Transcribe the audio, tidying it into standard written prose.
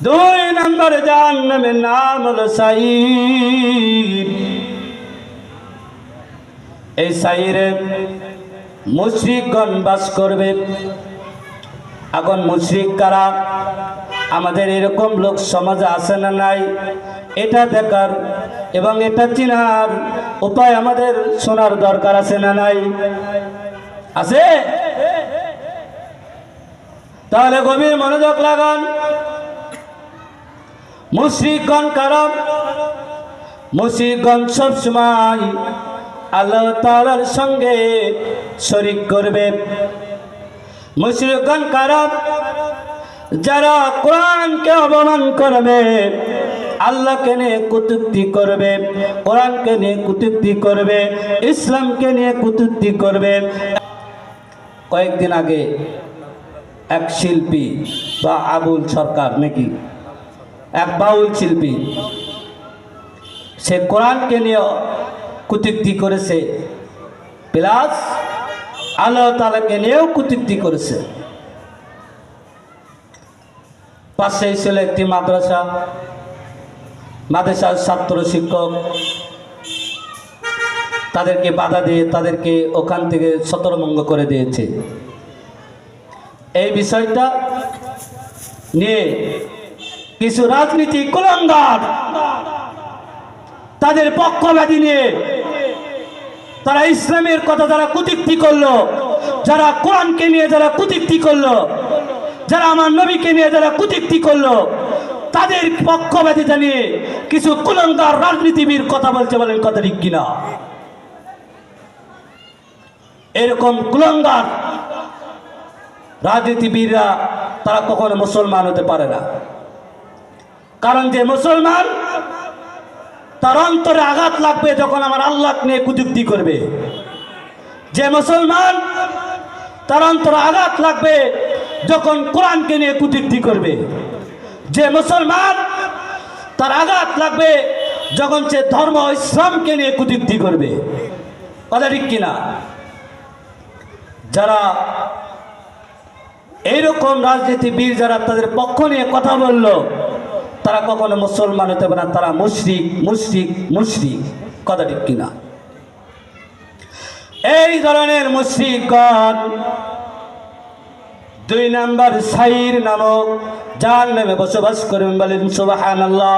দুই নম্বর জাহান্নামের নাম হলো সাঈর। এই সাঈরে মুশরিকগণ বাস করবে। এখন মুশরিক কারা? আমাদের এরকম লোক সমাজে আছে না নাই? এটা দেখার এবং এটা চিনার উপায় আমাদের শোনার দরকার আছে না নাই? আছে? তাহলে গভীর মনোযোগ লাগান। মুশরিকগণ কারা? মুশরিকগণ সবসময় আল্লাহ তাআলার সঙ্গে শরীক করবে। মুশরিকগণ কারা? যারা কোরআনকে অপমান করবে, আল্লাহকে নিয়ে কটূক্তি করবে, কোরআনকে নিয়ে কটূক্তি করবে, ইসলামকে নিয়ে কটূক্তি করবে। কয়েকদিন আগে এক শিল্পী বা আবুল সরকার নাকি এক বাউল শিল্পী, সে কোরআনকে নিয়ে কটূক্তি করেছে, প্লাস আল্লাহ তাআলাকে নিয়েও কটূক্তি করেছে। পাশেই ছিল একটি মাদ্রাসার ছাত্র শিক্ষক, তাদেরকে বাধা দিয়ে তাদেরকে ওখান থেকে ছত্রভঙ্গ করে দিয়েছে। এই বিষয়টা নিয়ে কিছু রাজনীতি কুলাঙ্গার তাদের পক্ষপাতী নিয়ে তারা ইসলামের কথা যারা কটূক্তি করলো, যারা কোরআনকে নিয়ে যারা কটূক্তি করলো, যারা আমার নবীকে নিয়ে যারা কটূক্তি করলো, তাদের পক্ষপাতী জানিয়ে কিছু কুলাঙ্গার রাজনীতিবিদ কথা বলছে। বলেন কথা ঠিক কিনা? এরকম কুলাঙ্গার রাজনীতিবিদরা তারা কখনো মুসলমান হতে পারে না। কারণ যে মুসলমান, তার অন্তরে আঘাত লাগবে যখন আমার আল্লাহ নিয়ে কটূক্তি করবে। যে মুসলমান, তার অন্তরে আঘাত লাগবে যখন কোরআনকে নিয়ে কটূক্তি করবে। যে মুসলমান, তার আঘাত লাগবে যখন সে ধর্ম ইসলামকে নিয়ে কটূক্তি করবে। কথা ঠিক কিনা? যারা এইরকম রাজনীতিবিদ যারা তাদের পক্ষ নিয়ে কথা বলল, তারা কখনো মুসলমান হতে পারে না, তারা মুশরিক মুশরিক মুশরিক। কথা ঠিক কিনা? এই ধরনের মুশরিকগণ দুই নাম্বার সাঈর নামক জাহান্নামে বসবাস করবেন। বলেন সুবহানাল্লাহ।